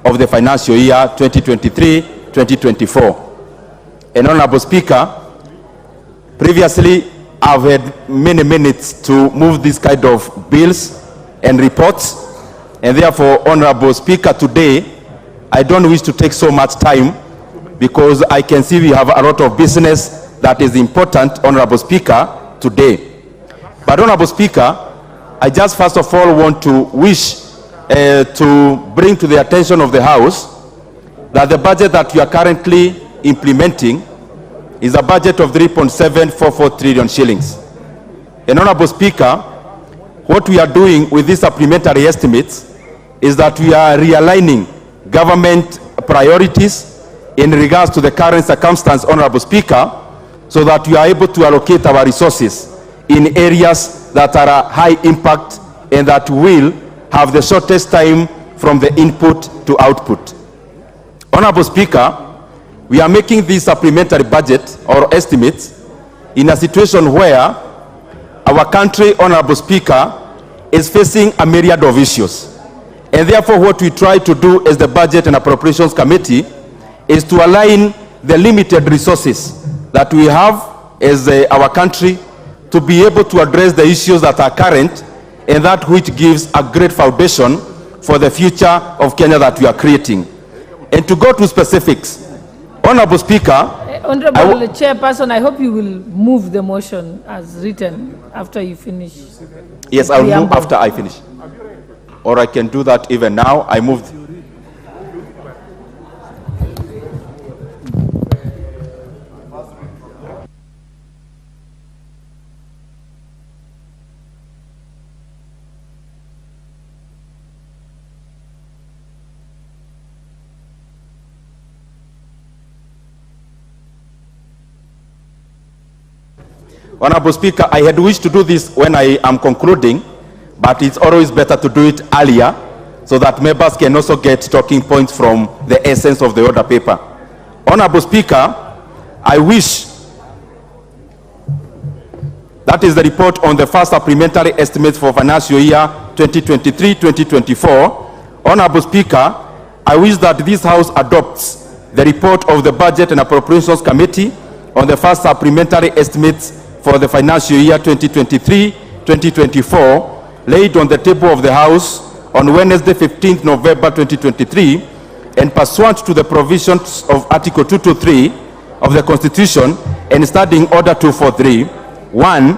of the financial year 2023-2024. And Honorable Speaker, previously I've had many minutes to move this kind of bills and reports, and therefore, Honorable Speaker, today I don't wish to take so much time because I can see we have a lot of business that is important, Honorable Speaker, today. But Honorable Speaker, I just first of all want to wish to bring to the attention of the House that the budget that we are currently implementing is a budget of 3.744 trillion shillings. And Honorable Speaker, what we are doing with these supplementary estimates is that we are realigning government priorities in regards to the current circumstance, Honorable Speaker, so that we are able to allocate our resources in areas that are a high impact and that will have the shortest time from the input to output. Honorable Speaker, we are making this supplementary budget or estimates in a situation where our country, Honorable Speaker, is facing a myriad of issues. And therefore, what we try to do as the Budget and Appropriations Committee is to align the limited resources that we have as our country to be able to address the issues that are current and that which gives a great foundation for the future of Kenya that we are creating. And to go to specifics, Honorable Speaker, Honorable Chairperson, I hope you will move the motion as written after you finish. Yes, I will move after I finish. Or I can do that even now. I moved. Honorable Speaker, I had wished to do this when I am concluding, but it's always better to do it earlier so that members can also get talking points from the essence of the order paper. Honorable Speaker, I wish, that is the report on the first supplementary estimates for financial year 2023-2024. Honorable Speaker, I wish that this House adopts the report of the Budget and Appropriations Committee on the first supplementary estimates for the financial year 2023-2024 laid on the table of the House on Wednesday, 15th November 2023, and pursuant to the provisions of Article 223 of the Constitution and Standing Order 243, 1,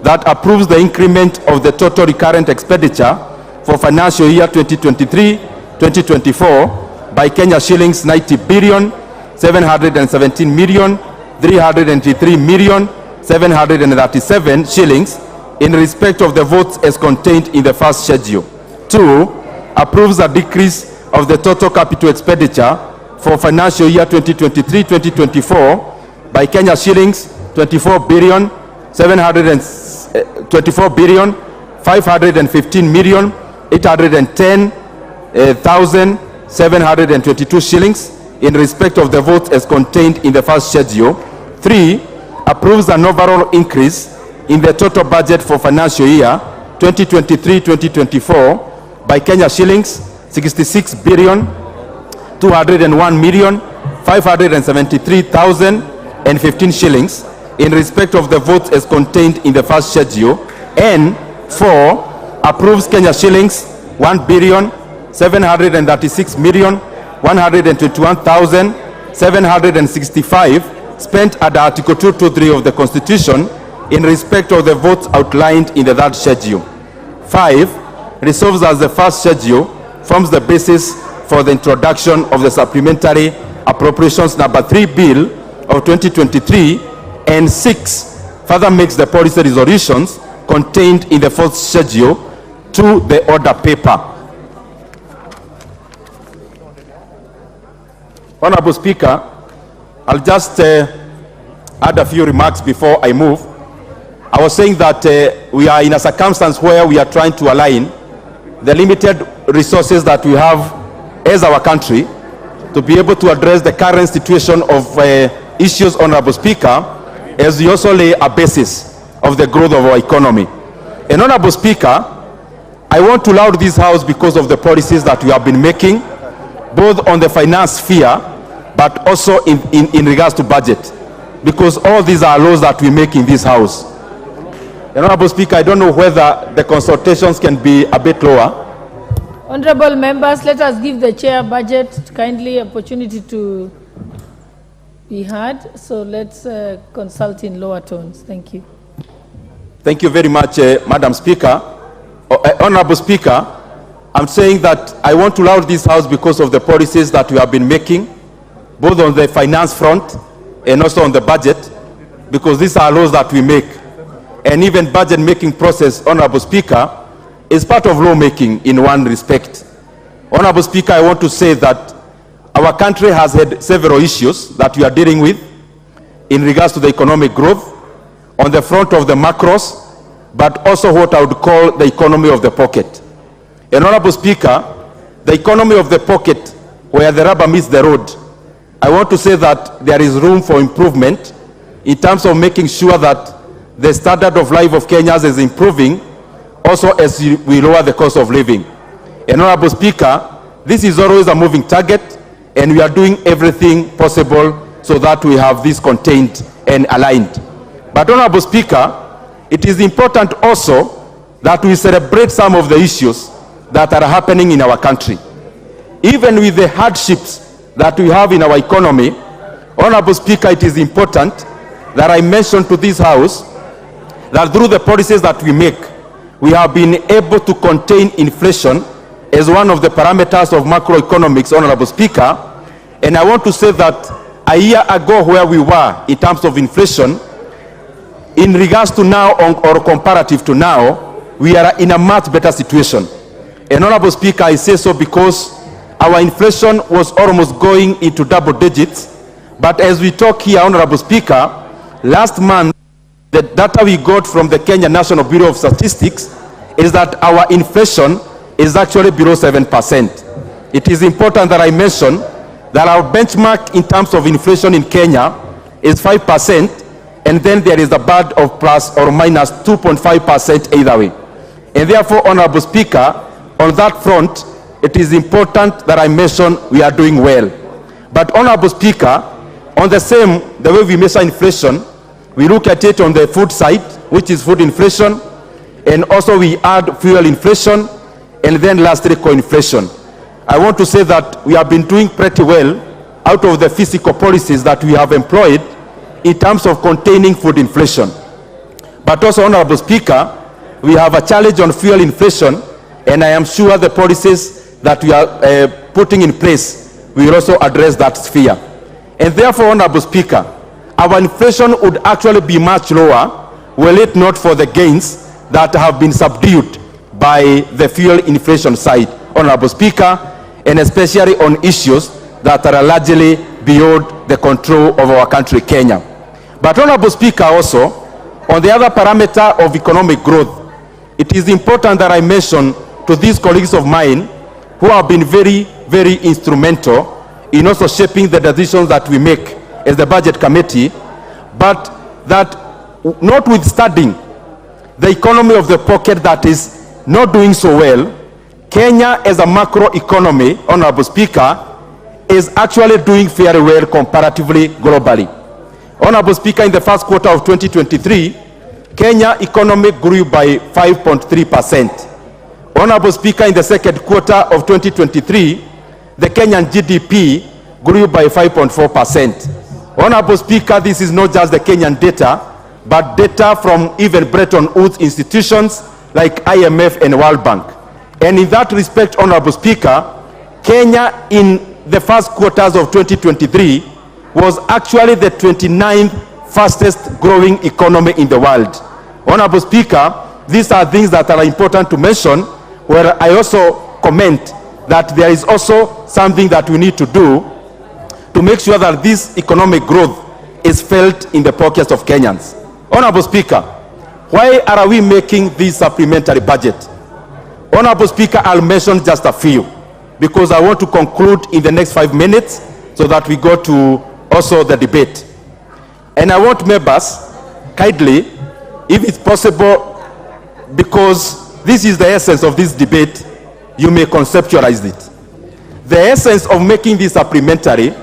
that approves the increment of the total recurrent expenditure for financial year 2023-2024 by Kenya shillings 90 billion 717 million 303 million 737 shillings in respect of the votes as contained in the first schedule. 2, approves a decrease of the total capital expenditure for financial year 2023-2024 by Kenya shillings 24 billion 515 million 810,722 shillings in respect of the votes as contained in the first schedule. 3, approves an overall increase in the total budget for financial year 2023-2024 by Kenya shillings 66 billion 201 million 573,015 shillings in respect of the votes as contained in the first schedule. And 4, approves Kenya shillings 1 billion 736 million 121,765 spent under Article 223 of the Constitution in respect of the votes outlined in the third schedule. 5, resolves as the first schedule forms the basis for the introduction of the Supplementary Appropriations Number 3 Bill of 2023, and 6, further makes the policy resolutions contained in the fourth schedule to the order paper. Honorable Speaker, I'll just add a few remarks before I move. I was saying that we are in a circumstance where we are trying to align the limited resources that we have as our country to be able to address the current situation of issues, Honorable Speaker, as we also lay a basis of the growth of our economy. And Honorable Speaker, I want to laud this House because of the policies that we have been making both on the finance sphere, but also in regards to budget, because all these are laws that we make in this house. Honorable Speaker, I don't know whether the consultations can be a bit lower. Honorable members, let us give the chair budget kindly opportunity to be heard. So let's consult in lower tones. Thank you. Thank you very much, Madam Speaker. Honorable Speaker, I'm saying that I want to laud this House because of the policies that we have been making, both on the finance front and also on the budget, because these are laws that we make. And even budget making process, Honorable Speaker, is part of lawmaking in one respect. Honorable Speaker, I want to say that our country has had several issues that we are dealing with in regards to the economic growth, on the front of the macros, but also what I would call the economy of the pocket. And Honorable Speaker, the economy of the pocket, where the rubber meets the road, I want to say that there is room for improvement in terms of making sure that the standard of life of Kenyans is improving, also as we lower the cost of living. And Honorable Speaker, this is always a moving target, and we are doing everything possible so that we have this contained and aligned. But Honorable Speaker, it is important also that we celebrate some of the issues that are happening in our country. Even with the hardships that we have in our economy, Honorable Speaker, it is important that I mention to this House that through the policies that we make, we have been able to contain inflation as one of the parameters of macroeconomics, Honorable Speaker. And I want to say that a year ago where we were in terms of inflation, in regards to now or comparative to now, we are in a much better situation. And Honorable Speaker, I say so because our inflation was almost going into double digits. But as we talk here, Honorable Speaker, last month, the data we got from the Kenya National Bureau of Statistics is that our inflation is actually below 7%. It is important that I mention that our benchmark in terms of inflation in Kenya is 5%, and then there is a band of plus or minus 2.5% either way. And therefore, Honorable Speaker, on that front, it is important that I mention we are doing well. But Honorable Speaker, on the way we measure inflation, we look at it on the food side, which is food inflation, and also we add fuel inflation, and then lastly, co-inflation. I want to say that we have been doing pretty well out of the fiscal policies that we have employed in terms of containing food inflation. But also, Honorable Speaker, we have a challenge on fuel inflation, and I am sure the policies that we are putting in place will also address that sphere. And therefore, Honorable Speaker, our inflation would actually be much lower were it not for the gains that have been subdued by the fuel inflation side, Honorable Speaker, and especially on issues that are largely beyond the control of our country, Kenya. But Honorable Speaker, also, on the other parameter of economic growth, it is important that I mention to these colleagues of mine who have been very, very instrumental in also shaping the decisions that we make as the Budget Committee, but that notwithstanding the economy of the pocket that is not doing so well, Kenya as a macro economy, Honorable Speaker, is actually doing very well comparatively globally. Honorable Speaker, in the first quarter of 2023, Kenya economy grew by 5.3%. Honorable Speaker, in the second quarter of 2023, the Kenyan GDP grew by 5.4%. Honorable Speaker, this is not just the Kenyan data, but data from even Bretton Woods institutions like IMF and World Bank. And in that respect, Honorable Speaker, Kenya in the first quarters of 2023 was actually the 29th fastest growing economy in the world. Honorable Speaker, these are things that are important to mention, where I also comment that there is also something that we need to do to make sure that this economic growth is felt in the pockets of Kenyans. Honorable Speaker, why are we making this supplementary budget? Honorable Speaker, I'll mention just a few because I want to conclude in the next 5 minutes so that we go to also the debate. And I want members, kindly, if it's possible, because this is the essence of this debate, you may conceptualize it. The essence of making this supplementary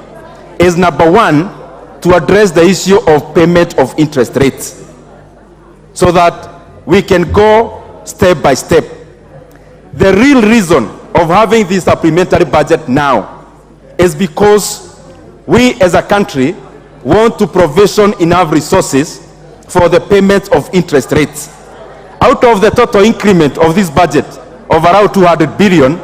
is, number one, to address the issue of payment of interest rates so that we can go step by step. The real reason of having this supplementary budget now is because we as a country want to provision enough resources for the payment of interest rates. Out of the total increment of this budget of around 200 billion,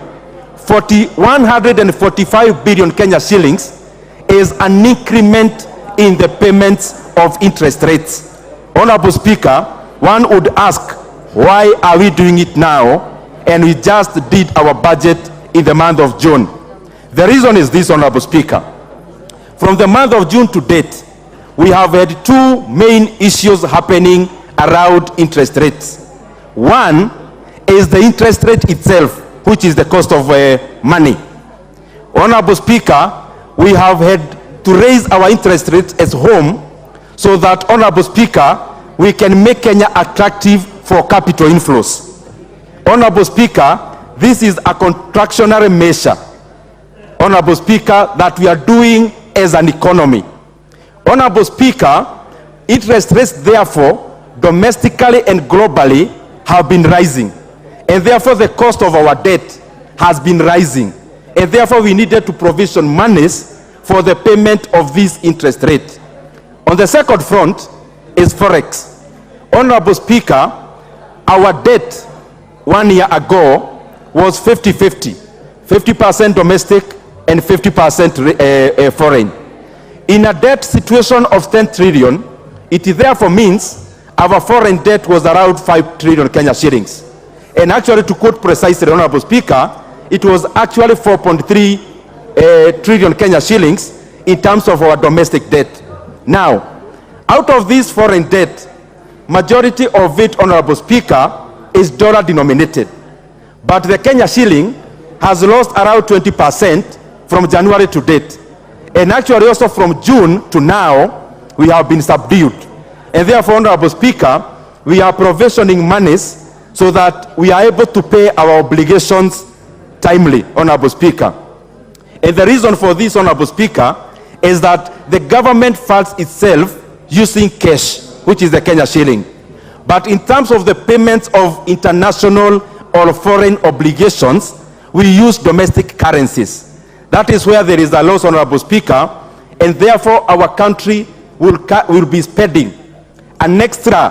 145 billion Kenya shillings is an increment in the payments of interest rates. Honorable Speaker, one would ask, why are we doing it now and we just did our budget in the month of June? The reason is this, Honorable Speaker. From the month of June to date, we have had two main issues happening around interest rates. One is the interest rate itself, which is the cost of money. Honorable Speaker, we have had to raise our interest rates as home so that, Honorable Speaker, we can make Kenya attractive for capital inflows. Honorable Speaker, this is a contractionary measure, Honorable Speaker, that we are doing as an economy. Honorable Speaker, interest rates, therefore, domestically and globally have been rising, and therefore the cost of our debt has been rising, and therefore we needed to provision monies for the payment of this interest rate. On the second front is Forex. Honorable Speaker, our debt 1 year ago was 50-50, 50% domestic and 50% foreign. In a debt situation of 10 trillion, it therefore means our foreign debt was around 5 trillion Kenya shillings. And actually, to quote precisely, Honorable Speaker, it was actually 4.3 trillion Kenya shillings in terms of our domestic debt. Now, out of this foreign debt, majority of it, Honorable Speaker, is dollar denominated. But the Kenya shilling has lost around 20% from January to date. And actually also from June to now, we have been subdued. And therefore, Honorable Speaker, we are provisioning monies so that we are able to pay our obligations timely, Honorable Speaker. And the reason for this, Honorable Speaker, is that the government funds itself using cash, which is the Kenya shilling. But in terms of the payments of international or foreign obligations, we use domestic currencies. That is where there is a loss, Honorable Speaker, and therefore our country will be spending an extra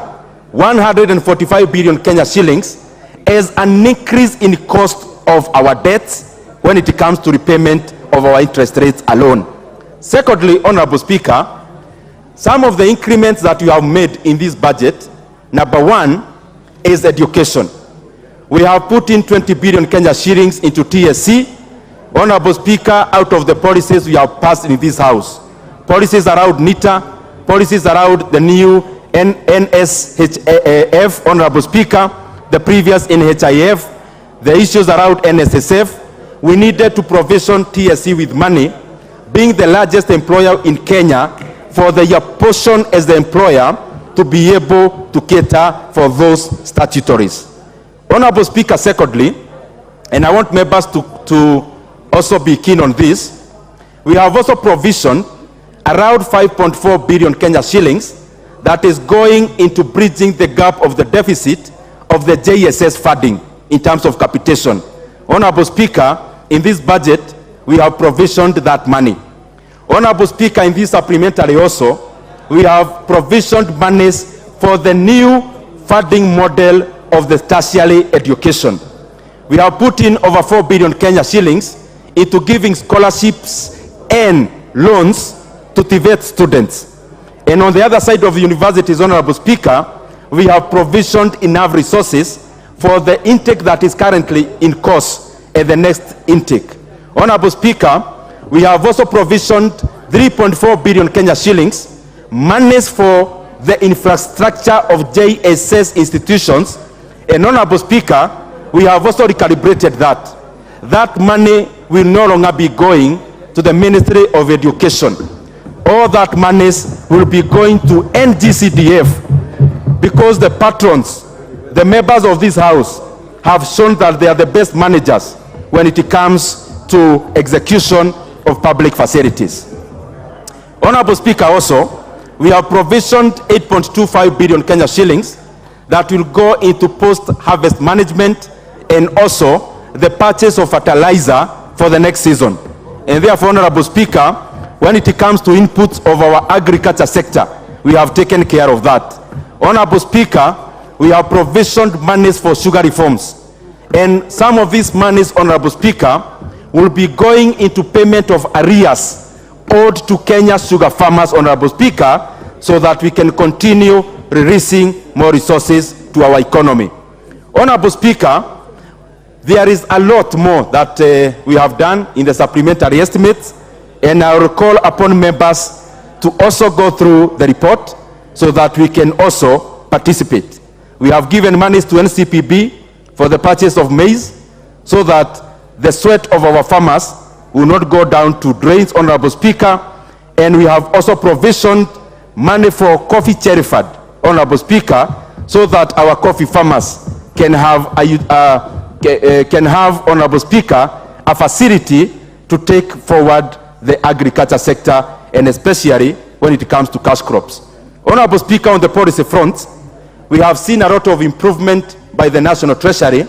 145 billion Kenya shillings as an increase in cost of our debts when it comes to repayment of our interest rates alone. Secondly, Honorable Speaker, some of the increments that you have made in this budget, number one is education. We have put in 20 billion Kenya shillings into TSC. Honorable Speaker, out of the policies we have passed in this House, policies around NITA, policies around the new NSHF, Honorable Speaker, the previous NHIF, the issues around NSSF, we needed to provision TSC with money, being the largest employer in Kenya, for the portion as the employer to be able to cater for those statutories. Honorable Speaker, secondly, and I want members to also be keen on this, we have also provisioned around 5.4 billion Kenya shillings that is going into bridging the gap of the deficit of the JSS funding in terms of capitation. Honorable Speaker, in this budget, we have provisioned that money. Honorable Speaker, in this supplementary also, we have provisioned monies for the new funding model of the tertiary education. We have put in over 4 billion Kenya shillings into giving scholarships and loans to TVET students. And on the other side of the universities, Honorable Speaker, we have provisioned enough resources for the intake that is currently in course at the next intake. Honorable Speaker, we have also provisioned 3.4 billion Kenya shillings, monies for the infrastructure of JSS institutions. And Honorable Speaker, we have also recalibrated that. That money will no longer be going to the Ministry of Education. All that monies will be going to NGCDF, because the patrons, the members of this House, have shown that they are the best managers when it comes to execution of public facilities. Honorable Speaker, also, we have provisioned 8.25 billion Kenya shillings that will go into post-harvest management and also the purchase of fertilizer for the next season. And therefore, Honorable Speaker, when it comes to inputs of our agriculture sector, we have taken care of that. Honorable Speaker, we have provisioned monies for sugar reforms. And some of these monies, Honorable Speaker, will be going into payment of arrears owed to Kenya's sugar farmers, Honorable Speaker, so that we can continue releasing more resources to our economy. Honorable Speaker, there is a lot more that we have done in the supplementary estimates, and I will call upon members to also go through the report so that we can also participate. We have given monies to NCPB for the purchase of maize so that the sweat of our farmers will not go down to drains, Honorable Speaker. And we have also provisioned money for coffee cherry fund, Honorable Speaker, so that our coffee farmers can have, Honorable Speaker, a facility to take forward the agriculture sector, and especially when it comes to cash crops. Honorable Speaker, on the policy front, we have seen a lot of improvement by the National Treasury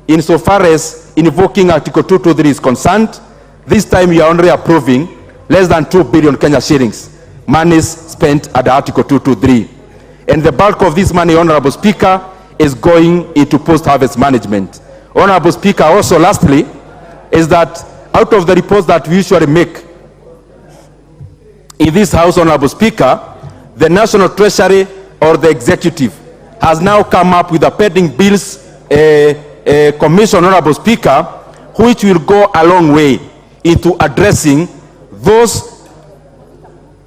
insofar as invoking Article 223 is concerned. This time we are only approving less than 2 billion Kenya shillings, monies spent at Article 223. And the bulk of this money, Honorable Speaker, is going into post-harvest management. Honorable Speaker, also lastly, is that out of the reports that we usually make in this House, Honorable Speaker, the National Treasury or the Executive has now come up with a pending bills commission, Honorable Speaker, which will go a long way into addressing those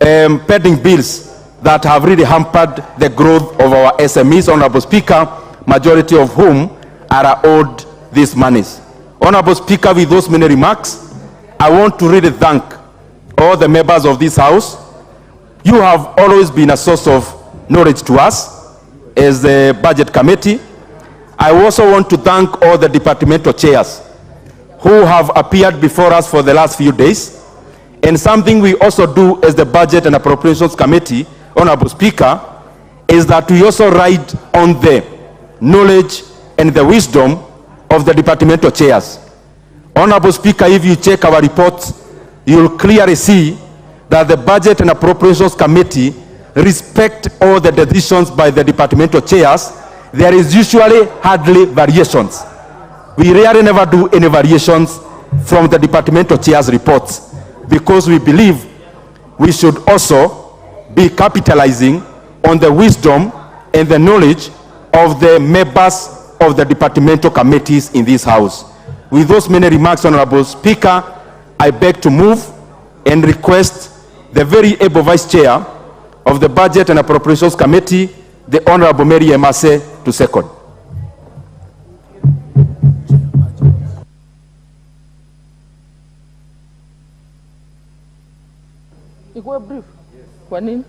pending bills that have really hampered the growth of our SMEs, Honorable Speaker, majority of whom are owed these monies. Honorable Speaker, with those many remarks, I want to really thank all the members of this House. You have always been a source of knowledge to us as the Budget Committee. I also want to thank all the departmental chairs who have appeared before us for the last few days. And something we also do as the Budget and Appropriations Committee, Honorable Speaker, is that we also ride on the knowledge and the wisdom of the departmental chairs. Honorable Speaker, if you check our reports, you will clearly see that the Budget and Appropriations Committee respect all the decisions by the departmental chairs. There is usually hardly variations. We rarely never do any variations from the departmental chairs' reports because we believe we should also be capitalizing on the wisdom and the knowledge of the members of the departmental committees in this House. With those many remarks, Honorable Speaker, I beg to move and request the very able Vice Chair of the Budget and Appropriations Committee, the Honorable Mary Emase, to second. Ikuwe brief. Kwa nini?